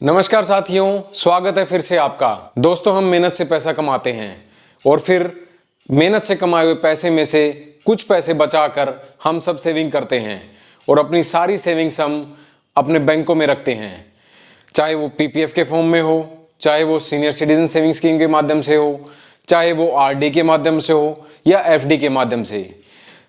नमस्कार साथियों, स्वागत है फिर से आपका। दोस्तों, हम मेहनत से पैसा कमाते हैं और फिर मेहनत से कमाए हुए पैसे में से कुछ पैसे बचाकर हम सब सेविंग करते हैं और अपनी सारी सेविंग्स हम अपने बैंकों में रखते हैं। चाहे वो पीपीएफ के फॉर्म में हो, चाहे वो सीनियर सिटीजन सेविंग स्कीम के माध्यम से हो, चाहे वो आरडी के माध्यम से हो या एफडी के माध्यम से।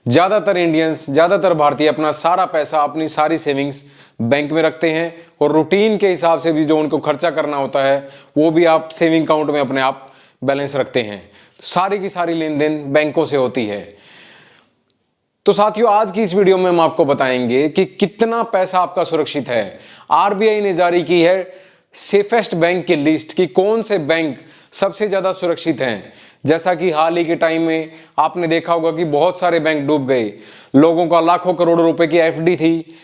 ज़्यादातर इंडियंस, ज़्यादातर भारतीय अपना सारा पैसा, अपनी सारी सेविंग्स बैंक में रखते हैं और रूटीन के हिसाब से भी जो उनको खर्चा करना होता है वो भी आप सेविंग अकाउंट में अपने आप बैलेंस रखते हैं। सारी की सारी लेन देन बैंकों से होती है। तो साथियों, आज की इस वीडियो में हम आपको बताएंगे कि कितना पैसा आपका सुरक्षित है। आरबीआई ने जारी की है सेफेस्ट बैंक की लिस्ट कि कौन से बैंक सबसे ज़्यादा सुरक्षित हैं। जैसा कि हाल ही के टाइम में आपने देखा होगा कि बहुत सारे बैंक डूब गए। लोगों का लाखों करोड़ों रुपए की एफडी थी,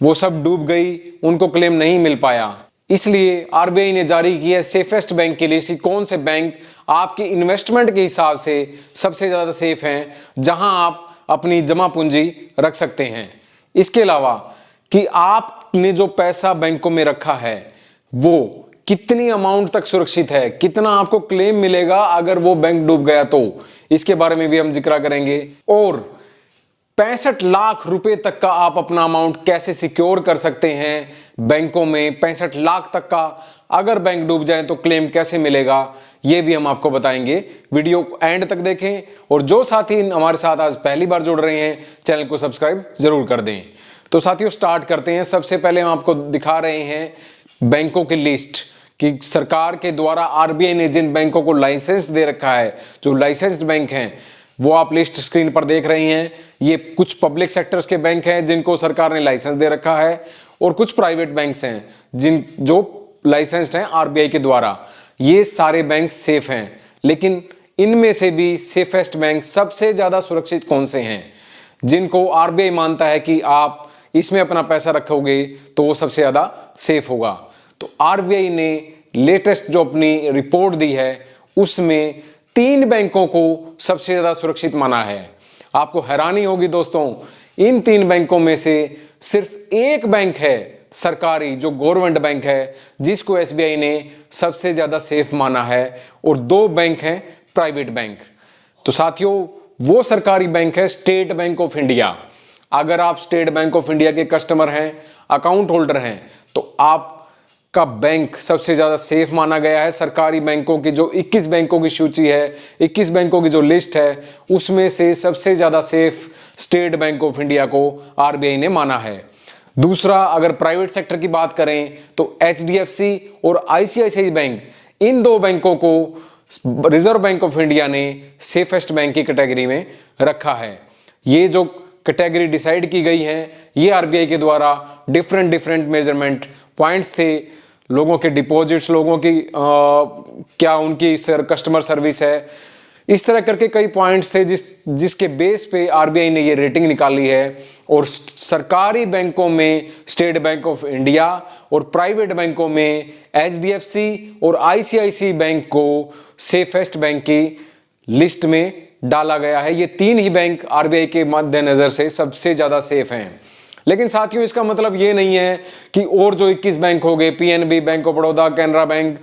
वो सब डूब गई, उनको क्लेम नहीं मिल पाया। इसलिए आरबीआई ने जारी की है सेफेस्ट बैंक की लिस्ट कि कौन से बैंक आपकी इन्वेस्टमेंट के हिसाब से सबसे ज़्यादा सेफ हैं, जहां आप अपनी जमा पूंजी रख सकते हैं। इसके अलावा कि आपने जो पैसा बैंकों में रखा है वो कितनी अमाउंट तक सुरक्षित है, कितना आपको क्लेम मिलेगा अगर वो बैंक डूब गया तो, इसके बारे में भी हम जिक्र करेंगे। और 65 लाख रुपए तक का आप अपना अमाउंट कैसे सिक्योर कर सकते हैं बैंकों में। 65 लाख तक का अगर बैंक डूब जाए तो क्लेम कैसे मिलेगा, ये भी हम आपको बताएंगे। वीडियो एंड तक देखें और जो साथी हमारे साथ आज पहली बार जुड़ रहे हैं चैनल को सब्सक्राइब जरूर कर दें। तो साथियों, स्टार्ट करते हैं। सबसे पहले हम आपको दिखा रहे हैं बैंकों की लिस्ट कि सरकार के द्वारा आरबीआई ने जिन बैंकों को लाइसेंस दे रखा है, जो लाइसेंस्ड बैंक हैं, वो आप लिस्ट स्क्रीन पर देख रहे हैं। ये कुछ पब्लिक सेक्टर्स के बैंक हैं जिनको सरकार ने लाइसेंस दे रखा है और कुछ प्राइवेट बैंक्स हैं जो लाइसेंस्ड हैं आरबीआई के द्वारा। ये सारे बैंक सेफ हैं, लेकिन इनमें से भी सेफेस्ट बैंक सबसे ज्यादा सुरक्षित कौन से हैं, जिनको आरबीआई मानता है कि आप इसमें अपना पैसा रखोगे तो वो सबसे ज्यादा सेफ होगा। तो आरबीआई ने लेटेस्ट जो अपनी रिपोर्ट दी है उसमें 3 बैंकों को सबसे ज्यादा सुरक्षित माना है। आपको हैरानी होगी दोस्तों, इन 3 बैंकों में से सिर्फ एक बैंक है सरकारी, जो गवर्नमेंट बैंक है, जिसको एसबीआई ने सबसे ज्यादा सेफ माना है, और 2 बैंक हैं प्राइवेट बैंक। तो साथियों, वो सरकारी बैंक है स्टेट बैंक ऑफ इंडिया। अगर आप स्टेट बैंक ऑफ इंडिया के कस्टमर हैं, अकाउंट होल्डर हैं, तो आपका बैंक सबसे ज्यादा सेफ माना गया है। सरकारी बैंकों की जो 21 बैंकों की सूची है, 21 बैंकों की जो लिस्ट है, उसमें से सबसे ज्यादा safe state bank of India को आरबीआई ने माना है। दूसरा, अगर प्राइवेट सेक्टर की बात करें तो एचडीएफसी और आईसीआईसीआई बैंक, इन 2 बैंकों को रिजर्व बैंक ऑफ इंडिया ने सेफेस्ट बैंक की कैटेगरी में रखा है। ये जो कैटेगरी डिसाइड की गई है, ये आरबीआई के द्वारा डिफरेंट मेजरमेंट पॉइंट्स थे, लोगों के डिपॉजिट्स, लोगों की क्या उनकी कस्टमर सर्विस है, इस तरह करके कई पॉइंट्स थे जिसके बेस पे आरबीआई ने ये रेटिंग निकाली है। और सरकारी बैंकों में स्टेट बैंक ऑफ इंडिया और प्राइवेट बैंकों में एचडीएफसी और आईसीआईसीआई बैंक को सेफेस्ट बैंक की लिस्ट में डाला गया है। ये 3 ही बैंक आरबीआई के मद्देनजर से सबसे ज्यादा सेफ हैं। लेकिन साथियों, इसका मतलब ये नहीं है कि और जो 21 बैंक हो गए, PNB, bank of Baroda, Canara bank,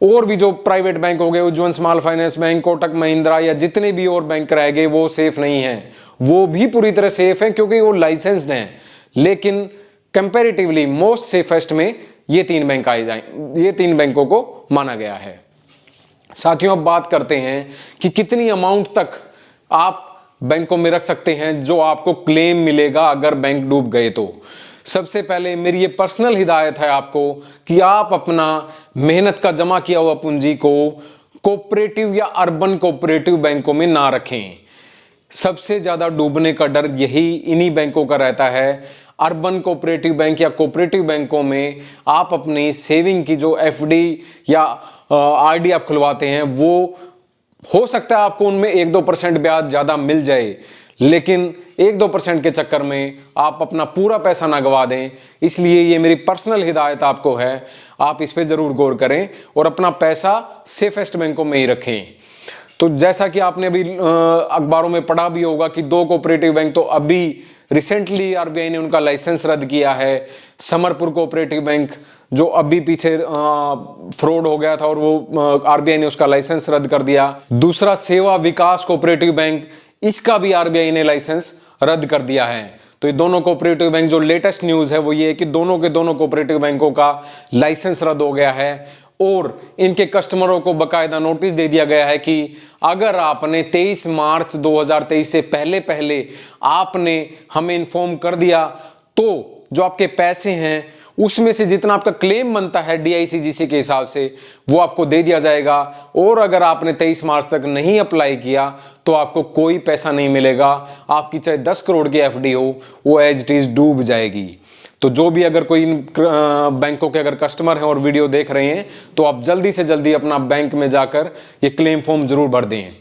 और भी जो प्राइवेट बैंक हो गए, Ujjwal small finance bank, Kotak Mahindra, या जितने भी और बैंक रह गए, वो सेफ नहीं हैं। वो भी पूरी तरह सेफ हैं क्योंकि वो लाइसेंस्ड हैं, लेकिन कंपैरेटिवली मोस्ट सेफेस्ट में ये 3 बैंक आए जाए, ये 3 बैंकों को माना गया है। साथियों, अब बात करते हैं कि कितनी अमाउंट तक आप बैंकों में रख सकते हैं जो आपको क्लेम मिलेगा अगर बैंक डूब गए तो। सबसे पहले मेरी ये पर्सनल हिदायत है आपको कि आप अपना मेहनत का जमा किया हुआ पूंजी को कोऑपरेटिव या अर्बन कोऑपरेटिव बैंकों में ना रखें। सबसे ज्यादा डूबने का डर यही इन्हीं बैंकों का रहता है। अर्बन कोऑपरेटिव बैंक या कोऑपरेटिव बैंकों में आप अपनी सेविंग की जो एफडी या आरडी आप खुलवाते हैं, वो हो सकता है आपको उनमें 1-2% ब्याज ज्यादा मिल जाए, लेकिन 1-2% के चक्कर में आप अपना पूरा पैसा ना गवा दें। इसलिए ये मेरी पर्सनल हिदायत आपको है, आप इस पे जरूर गौर करें और अपना पैसा सेफेस्ट बैंकों में ही रखें। तो जैसा कि आपने अभी अखबारों में पढ़ा भी होगा कि 2 कोऑपरेटिव बैंक तो अभी रिसेंटली आरबीआई ने उनका लाइसेंस रद्द किया है। समरपुर कोऑपरेटिव बैंक जो अभी पीछे फ्रॉड हो गया था और वो आरबीआई ने उसका लाइसेंस रद्द कर दिया। दूसरा सेवा विकास कोऑपरेटिव बैंक, इसका भी आरबीआई ने लाइसेंस रद्द कर दिया है। तो ये दोनों कोऑपरेटिव बैंक, जो लेटेस्ट न्यूज़ है वो ये है कि दोनों के दोनों कोऑपरेटिव बैंकों का लाइसेंस रद्द हो गया है और इनके कस्टमरों को बकायदा नोटिस दे दिया गया है कि अगर आपने 23 मार्च 2023 से पहले पहले आपने हमें इन्फॉर्म कर दिया तो जो आपके पैसे हैं उसमें से जितना आपका क्लेम बनता है डीआईसीजीसी के हिसाब से वो आपको दे दिया जाएगा। और अगर आपने 23 मार्च तक नहीं अप्लाई किया तो आपको कोई पैसा नहीं मिलेगा। आपकी चाहे 10 करोड़ की एफडी हो वो एज इट इज डूब जाएगी। तो जो भी अगर कोई बैंकों के अगर कस्टमर हैं और वीडियो देख रहे हैं तो आप जल्दी से जल्दी अपना बैंक में जाकर ये क्लेम फॉर्म जरूर भर दें।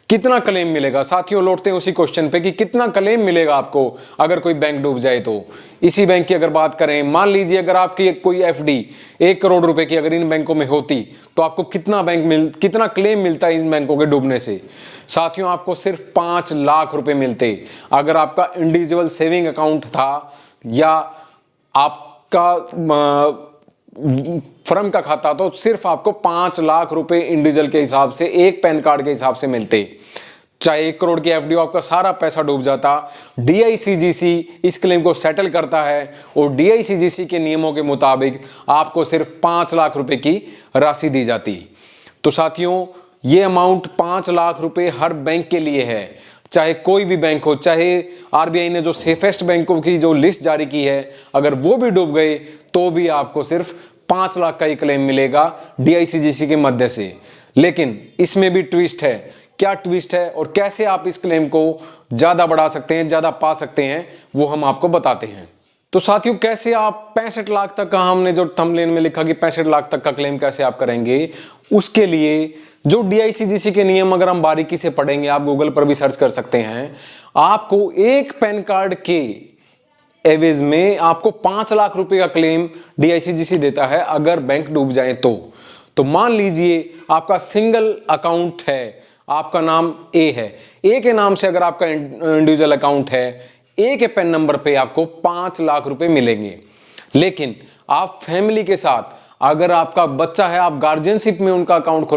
कितना क्लेम मिलेगा साथियों, लौटते हैं उसी क्वेश्चन पे कि कितना क्लेम मिलेगा आपको अगर कोई बैंक डूब जाए। तो इसी बैंक की अगर बात करें, मान लीजिए अगर आपकी कोई एफडी 1 करोड़ रुपए की अगर इन बैंकों में होती तो आपको कितना क्लेम मिलता है इन बैंकों के डूबने से। साथियों आपको सिर्फ 5 लाख रुपए मिलते अगर आपका इंडिविजुअल सेविंग अकाउंट था या आपका फर्म का खाता, तो सिर्फ आपको 5 लाख रुपए इंडिविजुअल के हिसाब से एक पैन कार्ड के हिसाब से मिलते। चाहे 1 करोड़ की एफडी, आपका सारा पैसा डूब जाता। डीआईसीजीसी इस क्लेम को सेटल करता है और डीआईसीजीसी के नियमों के मुताबिक आपको सिर्फ 5 लाख रुपए की राशि दी जाती। तो साथियों ये अमाउंट 5 लाख रुपए हर बैंक के लिए है, चाहे कोई भी बैंक हो। चाहे आरबीआई ने जो सेफेस्ट बैंकों की जो लिस्ट जारी की है अगर वो भी डूब गए तो भी आपको सिर्फ 5 लाख का ही क्लेम मिलेगा डीआईसीजीसी के मध्य से। लेकिन इसमें भी ट्विस्ट है। क्या ट्विस्ट है और कैसे आप इस क्लेम को ज्यादा बढ़ा सकते हैं, ज्यादा पा सकते हैं, वो हम आपको बताते हैं। तो साथियों कैसे आप 65 लाख तक का, हमने जो थंबनेल में लिखा कि 65 लाख तक का क्लेम कैसे आप करेंगे, उसके लिए जो डीआईसीजीसी के नियम अगर हम बारीकी से पढ़ेंगे, आप गूगल पर भी सर्च कर सकते हैं, आपको एक पैन कार्ड के एवज में आपको 5 लाख रुपए का क्लेम डीआईसीजीसी देता है अगर बैंक डूब जाए तो मान लीजिए आपका सिंगल अकाउंट है, आपका नाम ए है, ए के नाम से अगर आपका इंडिविजुअल अकाउंट है, ए के पैन नंबर पे आपको 5 लाख रुपए मिलेंगे। लेकिन आप फैमिली के साथ, अगर आपका बच्चा है, आप गार्जियनशिप में उनका अकाउंट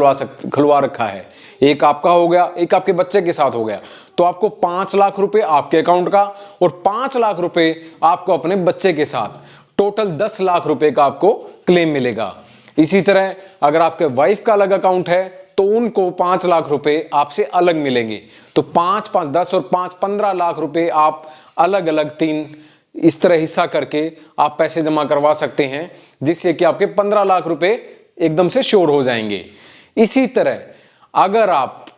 खुलवा रखा है, एक आपका हो गया, एक आपके बच्चे के साथ हो गया, तो आपको 5 लाख रुपए आपके अकाउंट का और 5 लाख रुपए आपको अपने बच्चे के साथ, टोटल 10 लाख रुपए का आपको क्लेम मिलेगा। इसी तरह अगर आपके वाइफ का अलग अकाउंट है तो उनको 5 लाख रुपए आपसे अलग मिलेंगे। तो 5, 5, 10 और 5, 15 लाख रुपए आप अलग अलग 3 इस तरह हिस्सा करके आप पैसे जमा करवा सकते हैं, जिससे कि आपके 15 लाख रुपए एकदम से श्योर हो जाएंगे। इसी तरह अगर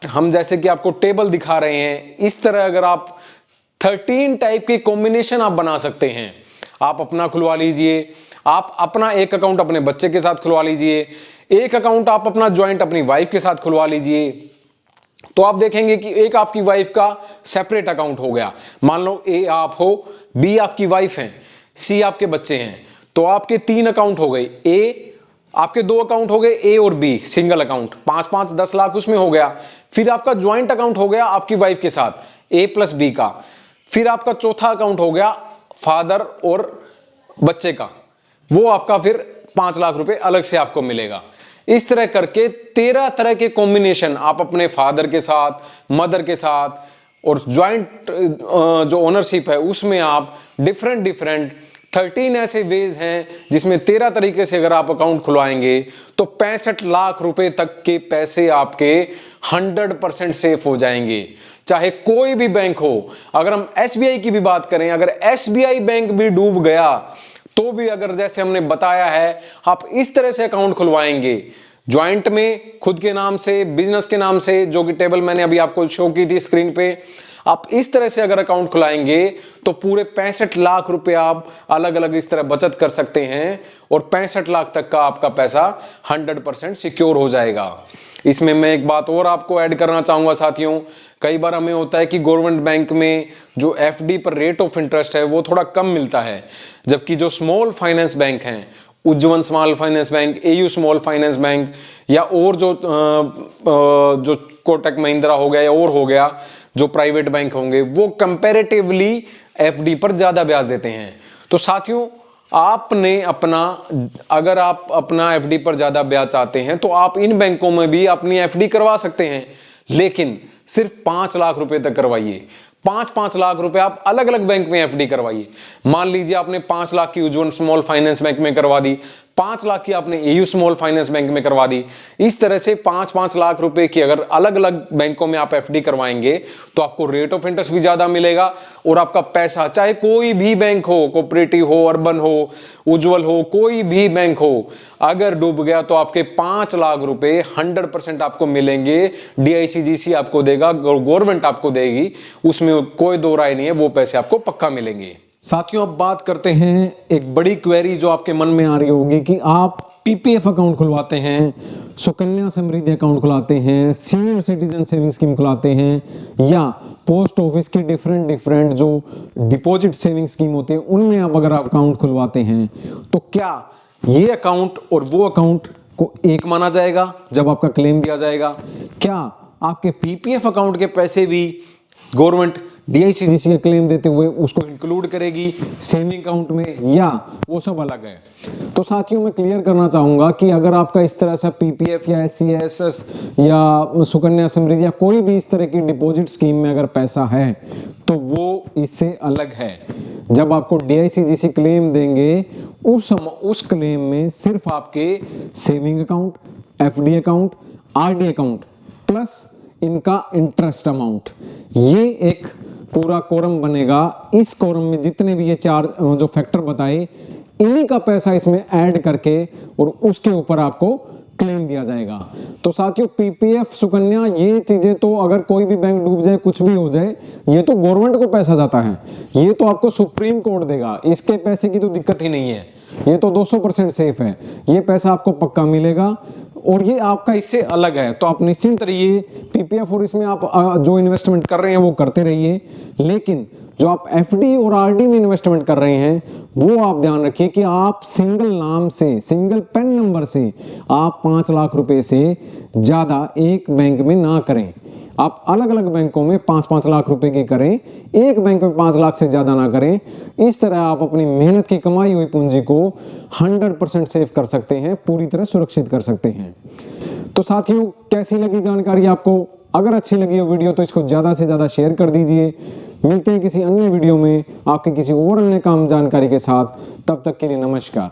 हम जैसे कि आपको टेबल दिखा रहे हैं, इस तरह अगर आप 13 टाइप के कॉम्बिनेशन आप बना सकते हैं। आप अपना खुलवा लीजिए, आप अपना एक अकाउंट अपने बच्चे के साथ खुलवा लीजिए, एक अकाउंट आप अपना ज्वाइंट अपनी वाइफ के साथ खुलवा लीजिए। तो आप देखेंगे कि एक आपकी वाइफ का सेपरेट अकाउंट हो गया, मान लो ए आप हो, बी आपकी वाइफ है, सी आपके बच्चे हैं, तो आपके 3 अकाउंट हो गए। ए आपके 2 अकाउंट हो गए, ए और बी सिंगल अकाउंट, 5, 5, 10 लाख उसमें हो गया। फिर आपका ज्वाइंट अकाउंट हो गया आपकी वाइफ के साथ, ए प्लस बी का। फिर आपका चौथा अकाउंट हो गया फादर और बच्चे का, वो आपका फिर 5 लाख रुपए अलग से आपको मिलेगा। इस तरह करके 13 तरह के कॉम्बिनेशन आप अपने फादर के साथ, मदर के साथ और ज्वाइंट जो ओनरशिप है उसमें आप डिफरेंट 13 ऐसे वेज हैं जिसमें 13 तरीके से अगर आप अकाउंट खुलवाएंगे तो 65 लाख रुपए तक के पैसे आपके 100% सेफ हो जाएंगे। चाहे कोई भी बैंक हो, अगर हम एसबीआई की भी बात करें, अगर एसबीआई बैंक भी डूब गया तो भी अगर जैसे हमने बताया है आप इस तरह से अकाउंट खुलवाएंगे, ज्वाइंट में खुद के नाम से, बिजनेस के नाम से, जो कि टेबल मैंने अभी आपको शो की थी स्क्रीन पे, आप इस तरह से अगर अकाउंट खुलाएंगे तो पूरे 65 लाख रुपए आप अलग अलग इस तरह बचत कर सकते हैं और 65 लाख तक का आपका पैसा 100% सिक्योर हो जाएगा। इसमें मैं एक बात और आपको ऐड करना चाहूंगा साथियों, कई बार हमें होता है कि गवर्नमेंट बैंक में जो एफडी पर रेट ऑफ इंटरेस्ट है वो थोड़ा कम मिलता है, जबकि जो स्मॉल फाइनेंस बैंक हैं Ujjwal small finance bank, AU small finance bank, या और जो कोटक महिंद्रा हो गया या और हो गया जो प्राइवेट बैंक होंगे, वो कंपैरेटिवली एफडी पर ज्यादा ब्याज देते हैं। तो साथियों, आपने अपना, अगर आप अपना एफडी पर ज्यादा ब्याज चाहते हैं तो आप इन बैंकों में भी अपनी एफडी करवा सकते हैं, लेकिन सिर्फ 5 लाख रुपए तक करवाइए। 5-5 लाख रुपए आप अलग अलग बैंक में एफडी करवाइए। मान लीजिए आपने 5 लाख की उज्जवल स्मॉल फाइनेंस बैंक में करवा दी, 5 लाख की आपने एयू स्मॉल फाइनेंस बैंक में करवा दी। इस तरह से 5-5 लाख रुपए की अगर अलग अलग बैंकों में आप एफडी करवाएंगे तो आपको रेट ऑफ इंटरेस्ट भी ज्यादा मिलेगा, और आपका पैसा चाहे कोई भी बैंक हो, कोऑपरेटिव हो, अर्बन हो, उज्जवल हो, कोई भी बैंक हो, अगर डूब गया तो आपके 5 लाख रुपए 100% आपको मिलेंगे। डीआईसीजीसी आपको देगा, गवर्नमेंट आपको देगी, उसमें कोई दो राय नहीं है, वो पैसे आपको पक्का मिलेंगे। साथियों, अब बात करते हैं एक बड़ी क्वेरी जो आपके मन में आ रही होगी कि आप पीपीएफ अकाउंट खुलवाते हैं, सुकन्या समृद्धि अकाउंट खुलाते हैं, सीनियर सिटीजन सेविंग स्कीम खुलाते हैं, या पोस्ट ऑफिस की डिफरेंट जो डिपॉजिट सेविंग स्कीम होते हैं उनमें आप अगर आप अकाउंट खुलवाते हैं, तो क्या ये अकाउंट और वो अकाउंट को एक माना जाएगा जब आपका क्लेम दिया जाएगा? क्या आपके पीपीएफ अकाउंट के पैसे भी गवर्नमेंट डीआईसीजीसी का क्लेम देते हुए उसको इंक्लूड करेगी सेविंग अकाउंट में, या वो सब अलग है? तो साथियों, मैं क्लियर करना चाहूंगा कि अगर आपका इस तरह से पीपीएफ या एससीएसएस या सुकन्या समृद्धि या कोई भी इस तरह की डिपॉजिट स्कीम में अगर पैसा है तो वो इससे अलग है। जब आपको डीआईसीजीसी क्लेम देंगे उस क्लेम में सिर्फ आपके saving account, FD account, RD account plus इनका इंटरेस्ट अमाउंट, ये एक पूरा कॉलम बनेगा। इस कॉलम में जितने भी ये 4 जो फैक्टर बताए, इन्हीं का पैसा इसमें ऐड करके और उसके ऊपर आपको क्लेम दिया जाएगा। तो साथियों, पीपीएफ, सुकन्या, ये चीजें तो अगर कोई भी बैंक डूब जाए, कुछ भी हो जाए, ये तो गवर्नमेंट को पैसा जाता है, ये तो आपको सुप्रीम कोर्ट देगा, इसके पैसे की तो दिक्कत ही नहीं है, ये तो 200% सेफ है, ये पैसा आपको पक्का मिलेगा और ये आपका इससे अलग है। तो आप निश्चिंत रहिए, पीपीएफ और इसमें आप जो इन्वेस्टमेंट कर रहे हैं वो करते रहिए, लेकिन जो आप एफडी और आरडी में इन्वेस्टमेंट कर रहे हैं वो आप ध्यान रखिए कि आप सिंगल नाम से, सिंगल पेन नंबर से आप 5 लाख रुपए से ज्यादा एक बैंक में ना करें। आप अलग अलग बैंकों में 5-5 लाख रुपए की करें, एक बैंक में 5 लाख से ज्यादा ना करें। इस तरह आप अपनी मेहनत की कमाई हुई पूंजी को 100% सेव कर सकते हैं, पूरी तरह सुरक्षित कर सकते हैं। तो साथियों, कैसी लगी जानकारी आपको? अगर अच्छी लगी हो वीडियो तो इसको ज्यादा से ज्यादा शेयर कर दीजिए। मिलते हैं किसी अन्य वीडियो में आपके किसी और अन्य काम जानकारी के साथ, तब तक के लिए नमस्कार।